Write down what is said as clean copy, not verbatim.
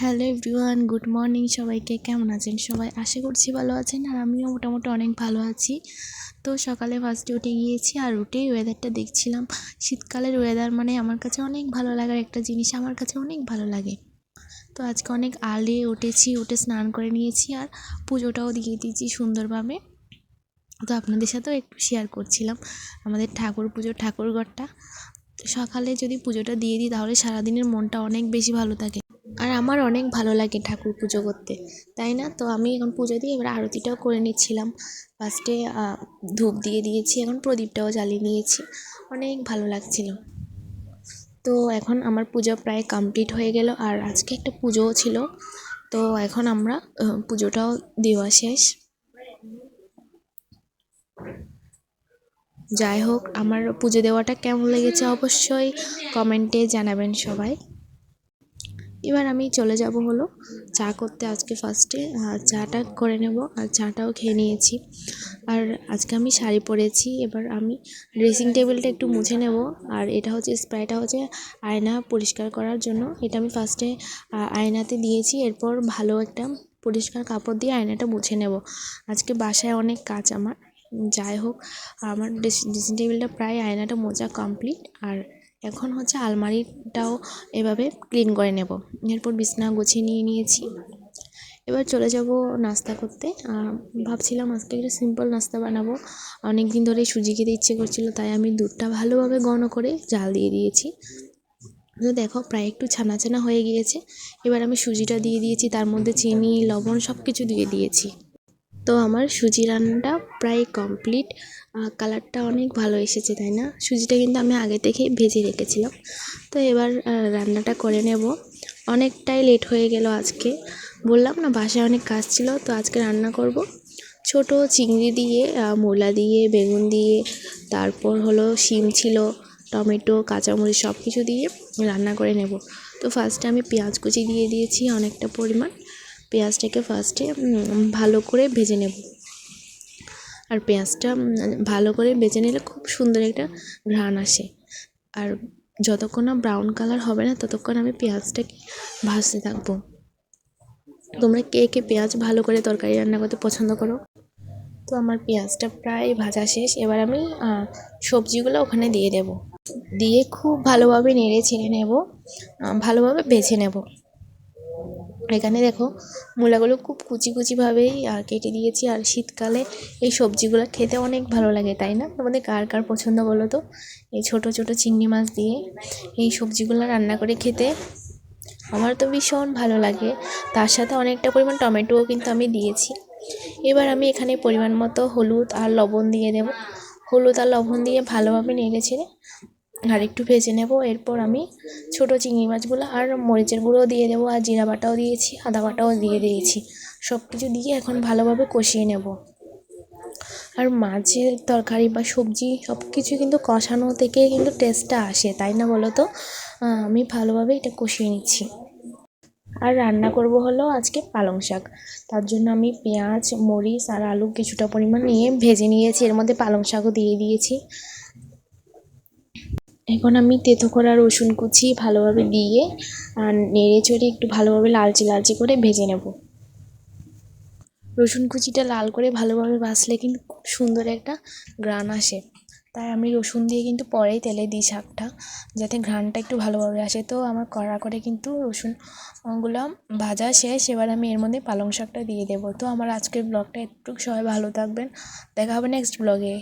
Hello everyone, good morning. সবাইকে কেমন আছেন সবাই? আশা করছি ভালো আছেন, আর আমিও মোটামুটি অনেক ভালো আছি। তো সকালে ফার্স্টে উঠে গিয়েছি, আর উঠেই ওয়েদারটা দেখছিলাম। শীতকালের ওয়েদার মানে আমার কাছে অনেক ভালো লাগার একটা জিনিস, আমার কাছে অনেক ভালো লাগে। তো আজকে অনেক আর্লি উঠেছি, উঠে স্নান করে নিয়েছি আর পুজোটাও দিয়ে দিয়েছি সুন্দরভাবে। তো আপনাদের সাথেও একটু শেয়ার করছিলাম আমাদের ঠাকুরঘরটা। সকালে যদি পুজোটা দিয়ে দিই তাহলে সারাদিনের মনটা অনেক বেশি ভালো থাকে, আর আমার অনেক ভালো লাগে ঠাকুর পুজো করতে, তাই না? তো আমি এখন পুজো দিয়ে এবার আরতিটাও করে নিচ্ছিলাম। ফার্স্টে ধূপ দিয়ে দিয়েছি, এখন প্রদীপটাও জ্বালিয়ে নিয়েছি, অনেক ভালো লাগছিল। তো এখন আমার পুজো প্রায় কমপ্লিট হয়ে গেল, আর আজকে একটা পুজোও ছিল। তো এখন আমরা পুজোটাও দেওয়া শেষ। যাই হোক, আমার পুজো দেওয়াটা কেমন লেগেছে অবশ্যই কমেন্টে জানাবেন সবাই। এবার আমি চলে যাব হলো চা করতে। আজকে ফার্স্টে চাটা করে নেব, আর চাটাও খেয়ে নিয়েছি। আর আজকে আমি শাড়ি পরেছি। এবার আমি ড্রেসিং টেবিলটা একটু মুছে নেব। আর এটা হচ্ছে স্প্রেটা, হচ্ছে আয়না পরিষ্কার করার জন্য। এটা আমি ফার্স্টে আয়নাতে দিয়েছি, এরপর ভালো একটা পরিষ্কার কাপড় দিয়ে আয়নাটা মুছে নেব। আজকে বাসায় অনেক কাজ আমার। যাই হোক, আমার ড্রেসিং টেবিলটা প্রায় আয়নাটা মোছা কমপ্লিট। আর এখন হচ্ছে আলমারিটাও এভাবে ক্লিন করে নেব। এরপর বিছানা গুছিয়ে নিয়েছি। এবার চলে যাব নাস্তা করতে। ভাবছিলাম আজকে একটা সিম্পল নাস্তা বানাবো। অনেক দিন ধরে সুজি খেতে ইচ্ছে করছিল, তাই আমি দুধটা ভালোভাবে ঘন করে জাল দিয়ে দিয়েছি। তো দেখো প্রায় একটু ছানা ছানা হয়ে গিয়েছে। এবার আমি সুজিটা দিয়ে দিয়েছি, তার মধ্যে চিনি, লবণ সব কিছু দিয়ে দিয়েছি। তো আমার সুজি রান্নাটা প্রায় কমপ্লিট। কালারটা অনেক ভালো এসেছে, তাই না? সুজিটা কিন্তু আমি আগে থেকেই ভেজে রেখেছিলাম। তো এবার রান্নাটা করে নেব। অনেকটাই লেট হয়ে গেল আজকে। বললাম না বাসায় অনেক কাজ ছিল, তো আজকে রান্না করব ছোট চিংড়ি দিয়ে, মূলা দিয়ে, বেগুন দিয়ে, তারপর হলো শিম ছিল, টমেটো, কাঁচামরিচ সব কিছু দিয়ে রান্না করে নেব। তো ফার্স্টে আমি পেঁয়াজ কুচি দিয়ে দিয়েছি অনেকটা পরিমাণ। পেঁয়াজটাকে ফার্স্টে ভালো করে ভেজে নেব। আর পেঁয়াজটা ভালো করে ভেজে নিলে খুব সুন্দর একটা ঘ্রাণ আসে। আর যতক্ষণ না ব্রাউন কালার হবে না ততক্ষণ আমি পেঁয়াজটাকে ভাজতে থাকবো। তোমরা কে কে পেঁয়াজ ভালো করে তরকারি রান্না করতে পছন্দ করো? তো আমার পেঁয়াজটা প্রায় ভাজা শেষ। এবার আমি সবজিগুলো ওখানে দিয়ে দেব, দিয়ে খুব ভালোভাবে নেড়ে ছেড়ে নেব, ভালোভাবে বেছে নেব। এখানে দেখো মূলাগুলো খুব কুচি কুচিভাবেই কেটে দিয়েছি। আর শীতকালে এই সবজিগুলো খেতে অনেক ভালো লাগে, তাই না? তোমাদের কার কার পছন্দ বলো তো এই ছোট ছোট চিংড়ি মাছ দিয়ে এই সবজিগুলো রান্না করে খেতে? আমার তো ভীষণ ভালো লাগে। তার সাথে অনেকটা পরিমাণ টমেটোও কিন্তু আমি দিয়েছি। এবার আমি এখানে পরিমাণ মতো হলুদ আর লবণ দিয়ে দেব। হলুদ আর লবণ দিয়ে ভালোভাবে নেড়ে ছেড়ে আর একটু ভেজে নেব। এরপর আমি ছোটো চিংড়ি মাছগুলো আর মরিচের গুঁড়োও দিয়ে দেবো, আর জিরা বাটাও দিয়েছি, আদা বাটাও দিয়ে দিয়েছি। সব কিছু দিয়ে এখন ভালোভাবে কষিয়ে নেব। আর মাছের তরকারি বা সবজি সব কিছু কিন্তু কষানো থেকে কিন্তু টেস্টটা আসে, তাই না বলো তো? আমি ভালোভাবে এটা কষিয়ে নিচ্ছি। আর রান্না করব হলো আজকে পালং শাক। তার জন্য আমি পেঁয়াজ, মরিচ আর আলু কিছুটা পরিমাণ নিয়ে ভেজে নিয়েছি, এর মধ্যে পালং শাকও দিয়ে দিয়েছি। এখন আমি তেতো করা রসুন কুচি ভালোভাবে দিয়ে নেড়ে চড়ে একটু ভালোভাবে লালচে লালচে করে ভেজে নেব। রসুন কুচিটা লাল করে ভালোভাবে ভাজলে কিন্তু খুব সুন্দর একটা ঘ্রাণ আসে, তাই আমি রসুন দিয়ে কিন্তু পরেই তেলে দিই শাকটা, যাতে ঘ্রাণটা একটু ভালোভাবে আসে। তো আমার কড়া করে কিন্তু রসুনগুলো ভাজা শেষ। এবার আমি এর মধ্যে পালং শাকটা দিয়ে দেবো। তো আমার আজকের ব্লগটা একটু সবাই ভালো থাকবেন, দেখা হবে নেক্সট ব্লগে।